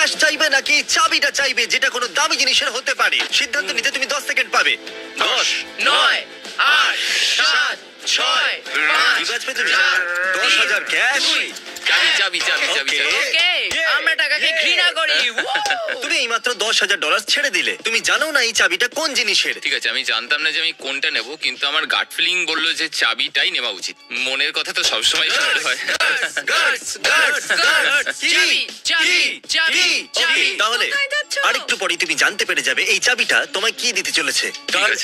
Cash চাইবে নাকি চাবিটা চাইবে, যেটা কোনো দামি জিনিসের হতে পারে? সিদ্ধান্ত নিতে তুমি 10 সেকেন্ড পাবে। 10 9 8 7 6 কি বাজবে তুমি? 10,000 ক্যাশ। চাবি Okay. ওকে আমরা টাকাকে ঘৃণা করি তুমি এইমাত্র $10,000 ছেড়ে দিলে। তুমি জানো না এই চাবিটা কোন জিনিসের। ঠিক আছে, আমি জানতাম না যে আমি কোনটা নেব, কিন্তু আমার গাট ফিলিং বললো যে চাবিটাই নেওয়া উচিত। মনের কথা তো সবসময় সত্যি হয়। চাবি চাবি চাবি চাবি Okay, তাহলে কোথায় যাচ্ছো? আরেকটু পরে তুমি জানতে পেরে যাবে এই চাবিটা তোমায় কি দিতে চলেছে।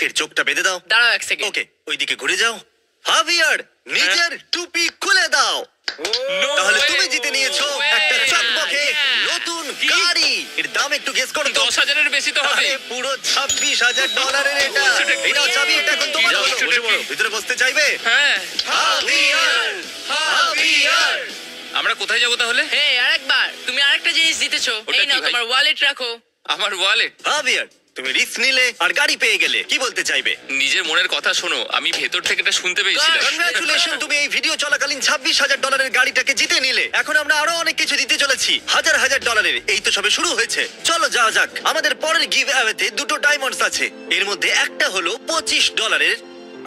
এর চোখটা বেঁধে দাও। দাঁড়াও এক সেকেন্ড ওকে, ওইদিকে ঘুরে যাও। হাভিয়ার, নিজের টুপি খুলে দাও। তাহলে তুমি জিতে নিয়েছো একটা চকমকে নতুন গাড়ি। এর দাম একটু গেস করো তো। 10,000-এর বেশি তো হবে। আরে পুরো $26,000 এটা। এটা চাবি, এটা এখন তোমার। যাও, বসে পড়ো। ভিতরে বসতে চাইবে? হ্যাঁ, হাভিয়ার। আমরা কোথায় যাবো তাহলে? হে আরেকবার তুমি আরেকটা জিনিস জিতেছো। ওটা এই নাও কি ভাই? তোমার ওয়ালেট রাখো। আমার ওয়ালেট। হাভিয়ার, তুমি রিস্ক নিলে আর গাড়ি পেয়ে গেলে। কি বলতে চাইবে? নিজের মনের কথা শোনো, আমি ভেতর থেকে এটা শুনতে পেয়েছিলাম। কংগ্রাচুলেশন, তুমি এই ভিডিও চলাকালীন $26,000 গাড়িটাকে জিতে নিলে। এখন আমরা আরো অনেক কিছু দিতে চলেছি, হাজার হাজার ডলারের। এই তো সবে শুরু হয়েছে। চলো যাওয়া যাক। আমাদের পরের গিভ অ্যাওয়েতে দুটো ডায়মন্ডস আছে। এর মধ্যে একটা হলো $25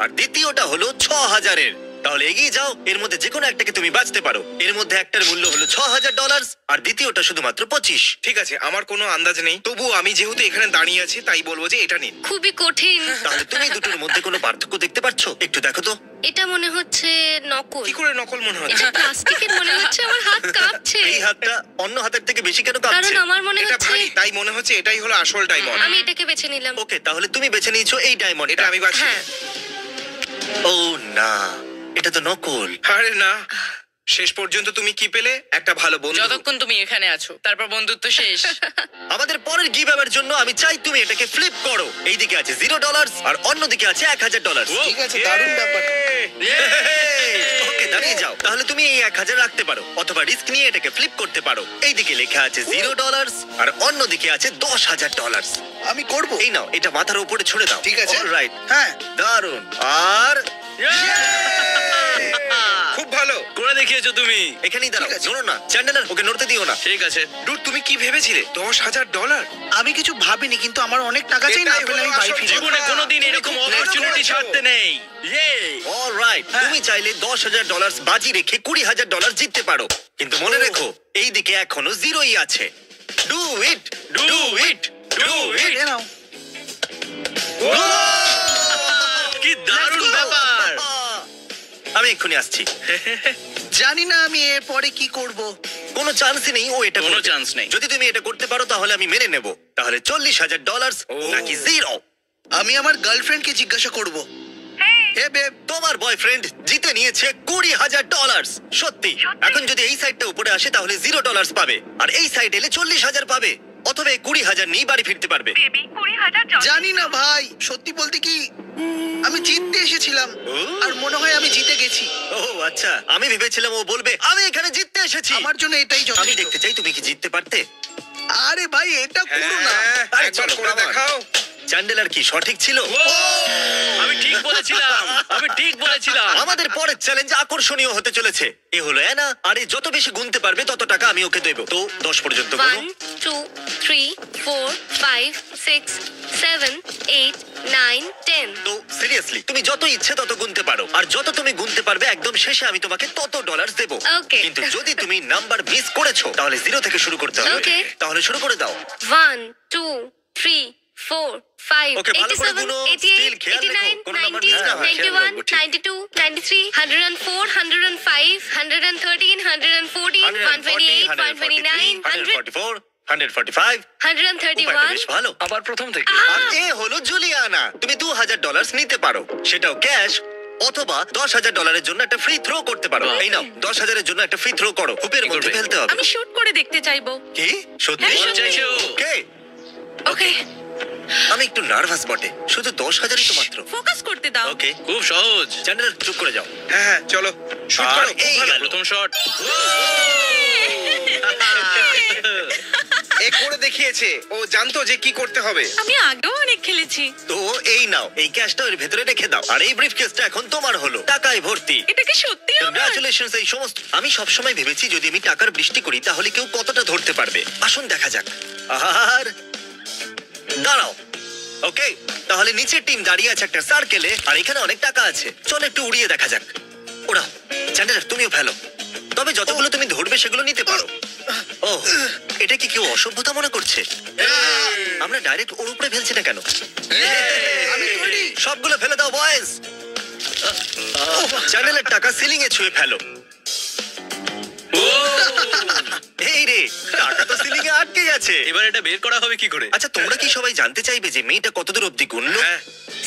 আর দ্বিতীয়টা হলো 6,000। তাহলে এগিয়ে যাও, এর মধ্যে যে কোনো একটাকে তুমি বাঁচতে পারো। এর মধ্যে একটার মূল্য হলো $6,000 আর দ্বিতীয়টা শুধুমাত্র 25। ঠিক আছে, আমার কোনো আন্দাজ নেই, তবু আমি যেহেতু এখানে দাঁড়িয়ে আছি তাই বলবো যে এটা নিন। খুবই কঠিন। তাহলে তুমি দুটোর মধ্যে কোনো পার্থক্য দেখতে পাচ্ছো? একটু দেখো তো। এটা মনে হচ্ছে নকল। কি করে নকল মনে হচ্ছে? এটা প্লাস্টিকের মনে হচ্ছে। আমার হাত কাঁপছে। এই হাতটা অন্য হাতের থেকে বেশি কেন কারণ কাঁপছে? আমার মনে এটা হচ্ছে ভারী, তাই মনে হচ্ছে এটাই হলো আসল ডায়মন্ড। আমি এটাকে বেছে নিলাম। ওকে, তাহলে তুমি বেছে নিয়েছো এই ডায়মন্ড। এটা আমি বাছি। হ্যাঁ, ও না, এটা তো নকল। আরে না, শেষ পর্যন্ত তুমি কি পেলে? একটা ভালো বন্ধু। যতক্ষণ তুমি এখানে আছো তারপর বন্ধুত্ব শেষ। আমাদের পরের গিভ অ্যাওয়ের জন্য আমি চাই তুমি এটাকে ফ্লিপ করো। এইদিকে আছে $0 আর অন্যদিকে আছে $1,000। ঠিক আছে, দারুণ ব্যাপার। ওকে, দাঁড়িয়ে যাও। তাহলে তুমি এই 1,000 রাখতে পারো অথবা রিস্ক নিয়ে এটাকে ফ্লিপ করতে পারো। এইদিকে লেখা আছে $0 আর অন্যদিকে আছে $10,000। আমি করব। এই নাও, এটা মাথার উপরে ছুড়ে দাও। ঠিক আছে। রাইট, হ্যাঁ, দারুণ। আর খুব ভালো। করে দেখিয়েছো তুমি। এখানেই দাঁড়াও, ঠিক আছে। শোনো না চ্যান্ডেলার, ওকে নড়তে দিও না। ঠিক আছে। ডুড, তুমি কি ভেবেছিলে? $10,000? আমি কিছু ভাবিনি, কিন্তু আমার অনেক টাকা চাই, না এটাই পেলে আমি হলো বাড়ি আসল ফিরে যাবো। জীবনে কোনোদিন এরকম opportunity ছাড়তে নেই। অলরাইট, তুমি চাইলে $10,000 বাজি রেখে $20,000 জিততে পারো, কিন্তু মনে রেখো এই দিকে এখনো জিরোই আছে। Do it, do it, do it. এ নাও। কি দারুণ ব্যাপার। আমি এক্ষুনি আসছি। জানি না আমি এর পরে কি করব। কোনো চান্সই নেই ও এটা কোনো করবে। chance নেই। যদি তুমি এটা করতে পারো তাহলে আমি মেনে নেব। তাহলে $40,000 নাকি জিরো? আমি আমার গার্লফ্রেন্ডকে জিজ্ঞাসা করব। হে বেব, তোমার বয়ফ্রেন্ড জিতে নিয়েছে $20,000। সত্যি? এখন যদি এই সাইডটা উপরে আসে তাহলে $0 পাবে, আর এই সাইড এলে 40,000 পাবে, অথবা এই 20,000 নিয়ে বাড়ি ফিরতে পারবে। জানি না ভাই, সত্যি বলতে কি আমি জিততে এসেছিলাম ও। আর মনে হয় আমি জিতে গেছি। ও আচ্ছা, আমি ভেবেছিলাম ও বলবে আমি এখানে জিততে এসেছি। আমার জন্য এটাই আমি যথেষ্ট। দেখতে চাই তুমি কি জিততে পারতে। আরে ভাই, এটা করো না। হ্যাঁ, আরে একবার চলো, করে come on. দেখাও। চ্যান্ডেলার কি সঠিক ছিল? আমি ঠিক বলেছিলাম, আমি ঠিক বলেছিলাম। আমাদের পরের চ্যালেঞ্জ আকর্ষণীয় হতে চলেছে। এ হলো অ্যানা, আর এ যত বেশি গুনতে পারবে তত টাকা আমি ওকে দেবো। তো 10 পর্যন্ত গুনো। 1 2 3 4 5 6 7 8 9 10। তো সিরিয়াসলি তুমি যত ইচ্ছে তত গুনতে পারো, আর যত তুমি গুনতে পারবে একদম শেষে আমি তোমাকে তত ডলার দেবো। Okay. কিন্তু যদি তুমি নাম্বার মিস করেছো তাহলে 0 থেকে শুরু করতে হবে। Okay. তাহলে শুরু করে দাও। 1 2 3 4 5 Okay, ভালো করে 87 গুনো, 88 still খেয়াল রেখো, 89 কোনো নাম্বার 90 মিস না হয়, খেয়াল 91 রাখবো, ঠিক। 92 93 104 105 113 114 128 129 144 145 131 বেশ ভালো। আবার প্রথম থেকে। আর এ হলো জুলিয়ানা। তুমি $2,000 নিতে পারো, সেটাও ক্যাশ, অথবা $10,000 জন্য একটা ফ্রি থ্রো করতে পারো। এই নাও, 10,000 এর জন্য একটা ফ্রি থ্রো করো। হুপের কি মধ্যে করবে? ফেলতে হবে। আমি শুট করে দেখতে চাইবো। কি সত্যি? হ্যাঁ, সত্যি। চাইছো? ওকে, ওকে আমি একটু নার্ভাস বটে, শুধু 10,000ই তো মাত্র। ফোকাস করতে দাও। ওকে, খুব সহজ। চ্যান্ডেলার চুপ করে যাও। হ্যাঁ হ্যাঁ, চলো শুট আর করো। এই ভালো। গেল। প্রথম শট। এ করে দেখি শিখিয়েছে, ও জানতো যে কি করতে হবে। আমি আগেও অনেক খেলেছি। তো এই নাও, এই ক্যাশটা ওর ভেতরে রেখে দাও, আর এই ব্রিফকেসটা এখন তোমার হলো, টাকায় ভর্তি। এটা কি সত্যি আমার? কংগ্রাচুলেশনস। এই সমস্ত আমি সবসময় ভেবেছি যদি আমি টাকার বৃষ্টি করি তাহলে কেউ কতটা ধরতে পারবে। আসুন দেখা যাক। আর দাঁড়াও, ওকে, তাহলে নিচের টিম দাঁড়িয়ে আছে একটা সার্কেলে, আর এখানে অনেক টাকা আছে। চলো একটু উড়িয়ে দেখা যাক। ওরা চ্যান্ডেলার, তুমিও ফেলো, তবে যতগুলো তুমি ধরবে সেগুলো নিতে পারো। ও, এটা কি কেউ অসভ্যতা মনে করছে? আমরা ডাইরেক্ট ওর উপরে ফেলছি না কেন? আমি তৈরি। সবগুলো ফেলে দাও বয়েজ। চ্যানেলের টাকা সিলিং এ ছুঁয়ে ফেলো। এই রে, টাকা তো সিলিং এ আটকে গেছে। এবার এটা বের করা হবে কি করে? আচ্ছা, তোমরা কি সবাই জানতে চাইবে যে মেয়েটা কতদূর অব্দি গুনলো? হ্যাঁ,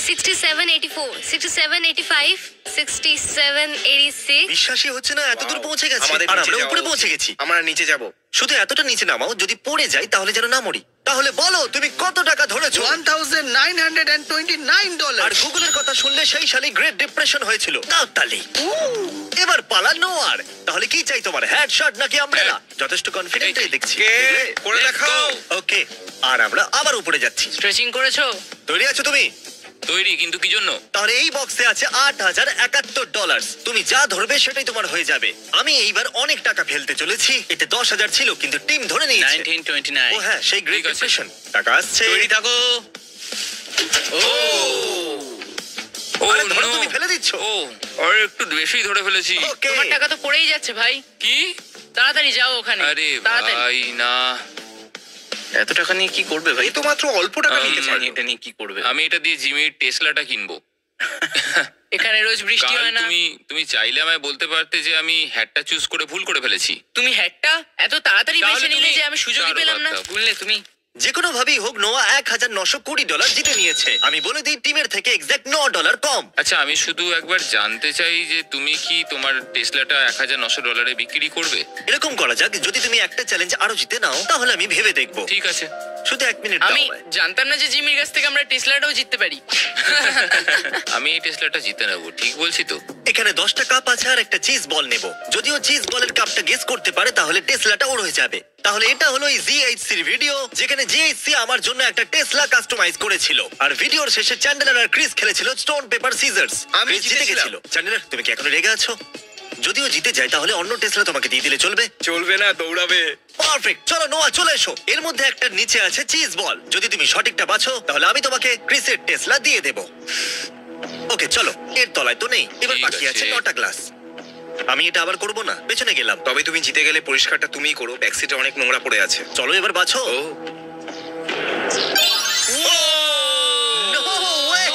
67, 84, 67, 85, 67, 86. বিশ্বাসই হচ্ছে না, এতদূর Wow. পৌঁছে গেছে। আমাদের আর নিচে আমরা যাওয়া উপরে উচিত। পৌঁছে গেছি। আমরা নিচে যাব। শুধু এতটা নিচে নামাও, যদি পড়ে যাই তাহলে যেন না মরি। তাহলে বলো তুমি কত টাকা ধরেছো? $1,929. আর গুগলের কথা শুনলে সেই সালে গ্রেট ডিপ্রেশন হয়েছিল। দাও তালি। এবার পালা নোয়ার। তাহলে কি চাই তোমার, হেডশট নাকি আমব্রেলা? যথেষ্ট কনফিডেন্টই দেখছি। কে করে দেখাও। ওকে, আর আমরা আবার উপরে যাচ্ছি। স্ট্রেচিং করেছো? তৈরি আছো তুমি? তৈরি, কিন্তু কি জন্য? তাহলে এই বক্সে আছে $8,071। তুমি যা ধরবে সেটাই তোমার হয়ে যাবে। আমি এইবার অনেক টাকা ফেলতে চলেছি। এতে 10,000 ছিল, কিন্তু টিম ধরে নিয়েছে। 1929। ও হ্যাঁ, সেই গ্রেট ঠিক আছে। ডিপ্রেশন। টাকা আসছে। তৈরি থাকো। ও আরে ধরো, no! তুমি ফেলে দিচ্ছ। ও, আর একটু বেশি ধরে ফেলেছি। ওকে, তোমার টাকা তো পড়েই যাচ্ছে ভাই। কি? তাড়াতাড়ি যাও ওখানে। আরে তাড়াতাড়ি। ভাই না, এত টাকা নিয়ে কি করবে ভাই? এই তো মাত্র অল্প টাকা নিতে জানি পারলো। এটা নিয়ে কি করবে। আমি এটা দিয়ে জিমির টেসলাটা কিনবো। এখানে রোজ বৃষ্টি কাল হয় না। তুমি চাইলে আমায় বলতে পারতে যে আমি হ্যাটটা চুজ করে ভুল করে ফেলেছি। তুমি হ্যাটটা এত তাড়াতাড়ি তাহলে বেছে নিলে তুমি- যে আমি সুযোগই ছাড়ো, পেলাম না। বাদ দাও। বুঝলে তুমি? যে কোনো ভাবেই হোক নোয়া $1,920 জিতে নিয়েছে। আমি বলে দিই টিমের থেকে এক্সাক্ট $9 কম। আচ্ছা, আমি শুধু একবার জানতে চাই যে তুমি কি তোমার টেসলাটা $1,900 বিক্রি করবে? এরকম করা যাক, যদি তুমি একটা চ্যালেঞ্জ আরো জিতে নাও তাহলে আমি ভেবে দেখবো। ঠিক আছে। শুধু 1 মিনিট দাও আমি আমায়। জানতাম না যে জিমির কাছ থেকে আমরা টেসলাটাও জিততে পারি। আমি এই টেসলাটা জিতে নেবো, ঠিক বলছি তো? এখানে 10টা কাপ আছে আর একটা চিজ বল নেব। যদিও চিজ বলের কাপটা গেস করতে পারে তাহলে টেসলাটা ওর হয়ে যাবে। তাহলে এটা হলো এই জিএইচসি এর ভিডিও, যেখানে জিএইচসি আমার জন্য একটা টেসলা কাস্টমাইজ করেছিল। আর ভিডিওর শেষে চ্যান্ডেলার আর ক্রিস খেলেছিল স্টোন পেপার সিজার্স। আমি জিতে জিতেছিলাম। গেছিল। চ্যান্ডেলার, তুমি কি এখনো রেগে আছো? যদিও জিতে যায় তাহলে অন্য টেসলা তোমাকে দিয়ে দিলে চলবে। চলবে না, দৌড়াবে। পারফেক্ট, চলো নোয়া চলে এসো। এর মধ্যে একটা নিচে আছে চিজ বল। যদি তুমি সঠিকটা বাছো তাহলে আমি তোমাকে ক্রিসের টেসলা দিয়ে দেব। ওকে চলো, এর তলায় তো নেই। এবার ঠিক বাকি আছে আছে। 9টা গ্লাস। আমি এটা আবার করব না, পেছনে গেলাম। তবে তুমি জিতে গেলে পরিষ্কারটা তুমিই করো, ব্যাকসিটে অনেক নোংরা পড়ে আছে। চলো এবার বাছো। ও No way!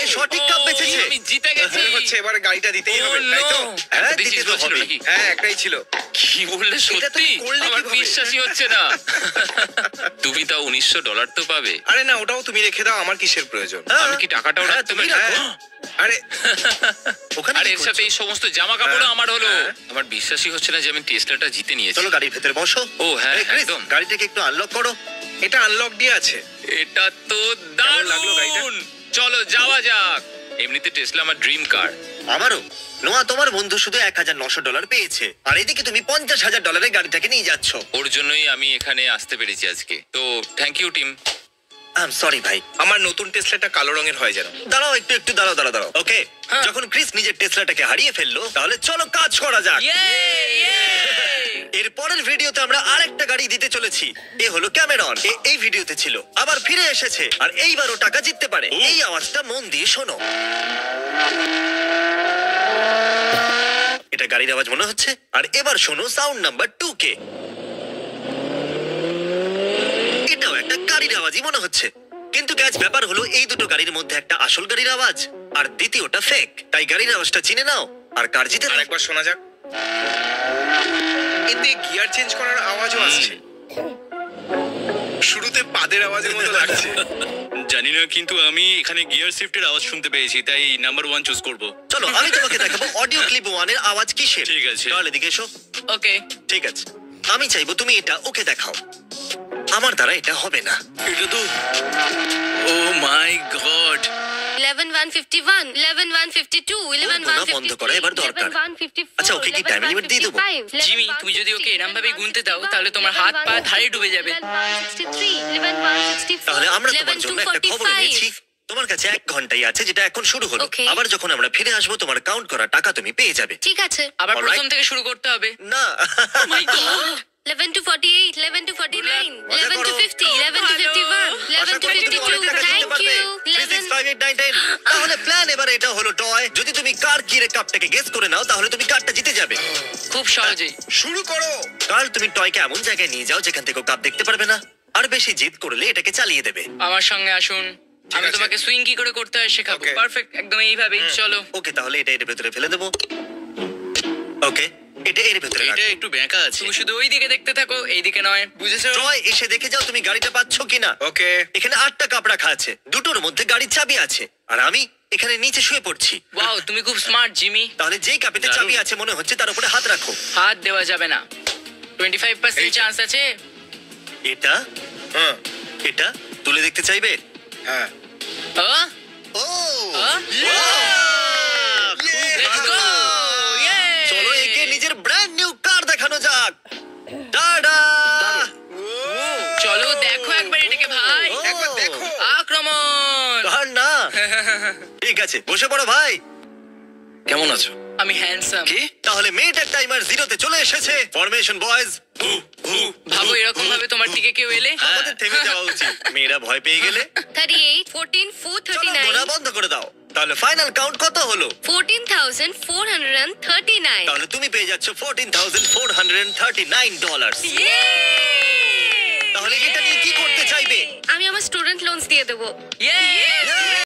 এ সঠিক কাপ বেছেছে। আমি জিতে গেছি। মনে হচ্ছে এবার গাড়িটা দিতেই Oh, হবে, তাই তো? no! হ্যাঁ, একটা দিচ্ছিস দিতে তো বলছিল হবেই। নাকি? হ্যাঁ, একটাই ছিল। কি বললে এটা সত্যি? তুমি করলে আমার কিভাবে? বিশ্বাসই হচ্ছে না। তুমি তাও $1,900 তো পাবে। আরে না, ওটাও তুমি রেখে দাও, আমার কিসের প্রয়োজন? হ্যাঁ, আমি কি টাকাটাও হ্যাঁ, রাখতে তুমি পারি? রাখো। আরে ওখানে আর কি এর সাথে করছো? এই সমস্ত জামা কাপড়ও হ্যাঁ, আমার হলো। হ্যাঁ। আমার বিশ্বাসই হচ্ছে না যে আমি টেসলাটা জিতে নিয়েছি। চলো গাড়ির ভেতরে বসো। ও, হ্যাঁ, এই, ক্রিস, একদম। গাড়িটাকে একটু আনলক করো। এটা আনলক দিয়ে আছে। এটা তো লাগলো গাড়িটা? দারুণ। চলো যাওয়া যাক। এমনিতে টেসলা আমার ড্রিম কার। আমারও। নোয়া, তোমার বন্ধু শুধু $1,900 পেয়েছে, আর এদিকে তুমি $50,000 গাড়িটাকে নিয়ে যাচ্ছ। ওর জন্যই আমি এখানে আসতে পেরেছি আজকে। তো thank you team. I am sorry ভাই। আমার নতুন টেসলাটা কালো রঙের হয় যেন। দাঁড়াও একটু দাঁড়াও। ওকে, হ্যাঁ। যখন ক্রিস নিজের টেসলাটাকে হারিয়ে ফেললো তাহলে চলো কাজ করা যাক। এর পরের ভিডিওতে আমরা আরেকটা গাড়ি দিতে চলেছি। এ হলো ক্যামেরন। এই ভিডিওতে ছিল, আবার ফিরে এসেছে, আর এইবারও টাকা জিততে পারে। এই আওয়াজটা মন দিয়ে শোনো। এটা গাড়ির আওয়াজ মনে হচ্ছে। আর এবার শোনো সাউন্ড নাম্বার 2 কে। এটাও একটা গাড়ির আওয়াজই মনে হচ্ছে। কিন্তু গ্যাস ব্যাপার হলো এই দুটো গাড়ির মধ্যে একটা আসল গাড়ির আওয়াজ আর দ্বিতীয়টা ফেক। তাই গাড়ির আওয়াজটা চিনে নাও আর কার জিতে নাও। আরেকবার শোনা যাক। এতে গিয়ার চেঞ্জ করার আওয়াজও আসছে। শুরুতে পাদের আওয়াজের মতো লাগছে। জানি না, কিন্তু আমি এখানে গিয়ার শিফটের আওয়াজ শুনতে পেয়েছি, তাই নাম্বার 1 চুজ করব। চলো আমি তোমাকে দেখাবো অডিও ক্লিপ 1 এর আওয়াজ কিসের। ঠিক আছে। তাহলে এদিকে এসো। ওকে। ঠিক আছে, আমি চাইবো তুমি এটা ওকে দেখাও। আমার দ্বারা এটা হবে না। এটা তো, ও মাই গড, 11,151, 11,152, 11,153, বন্ধ করা এবার দরকার। 11,154, আচ্ছা, ওকে কি time limit দিয়ে দেবো? 11,155, জিমি, তুমি যদি ওকে এরম ভাবে গুনতে দাও, তাহলে তোমার হাত পা ধারে ডুবে যাবে। 11,163, 11,164, তাহলে আমরা তোমার জন্য একটা খবর 11,245 এনেছি। তোমার কাছে 1 ঘন্টাই আছে, যেটা এখন শুরু হলো। Okay. আবার যখন আমরা ফিরে আসবো তোমার কাউন্ট করা টাকা তুমি পেয়ে যাবে। ঠিক আছে। আবার Alright. প্রথম থেকে শুরু করতে হবে। না 11 to 48, 11 to 49, 11 to 50, 11 to 51, 11 to আশা করি তুমি 52. অনেক টাকা জিততে Thank পারবে। you. 3, 6, 5, 8, 9, 10 তাহলে প্ল্যান এবারে এটা হলো টয়। যদি তুমি কার কিরে কাপটাকে গেস করে নাও তাহলে তুমি কারটা জিতে যাবে। খুব সহজেই। শুরু করো। কাল তুমি টয়কে এমন জায়গায় নিয়ে যাও যেখান থেকে ও কাপ দেখতে পারবে না। আর বেশি জিদ করলে এটাকে চালিয়ে দেবে। আমার সঙ্গে আসুন, আমি আছে। তোমাকে সুইং কি করে করতে হয় শেখাবো। Okay. পারফেক্ট, একদম এইভাবেই। চলো। ওকে, তাহলে এটা এর ভেতরে ফেলে দেবো। ওকে, এটা এর ভেতরে এটা রাখো। একটু ব্যাঁকা আছে। তুমি শুধু ওই দিকে দেখতে থাকো, এই দিকে নয়। বুঝেছো? টয় এসে দেখে যাও তুমি গাড়িটা পাচ্ছ কিনা। ওকে। এখানে 8টা কাপ রাখা আছে, দুটোর মধ্যে গাড়ির চাবি আছে, আর আমি এখানে নিচে শুয়ে পড়ছি। ওয়াও, তুমি খুব স্মার্ট জিমি। তাহলে যেই কাপেতে দারুণ। চাবি আছে মনে হচ্ছে তার উপরে হাত রাখো। হাত দেওয়া যাবে না। 25% চান্স আছে। এটা হ্যাঁ এটা তুলে দেখতে চাইবে? হ্যাঁ। আহ, ও আহ, let's go! Yay! চলো একে নিজের ব্র্যান্ড নিউ কার দেখানো যাক। টাডা! চলো দেখো একবার এটাকে ভাই। ও, একবার দেখো। আক্রমণ! কার না? ঠিক আছে, বসে পড়ো ভাই। কেমন আছো? আমি হ্যান্ডসাম। তাহলে মেয়েটার টাইমার 0-তে চলে এসেছে। Formation boys. ভাবো এরকম ভাবে তোমার দিকে কেউ এলে। আমাদের থেমে যাওয়া উচিত। মেয়েরা ভয় পেয়ে গেলে 38, 14, 4, চলো 39, গোনা বন্ধ করে দাও। তাহলে ফাইনাল কাউন্ট কত হলো? 14,439. তাহলে তুমি পেয়ে যাচ্ছ $14,439। তাহলে এটা নিয়ে কি করতে চাইবে? আমি আমার স্টুডেন্ট লোনস দিয়ে দেবো। Yay!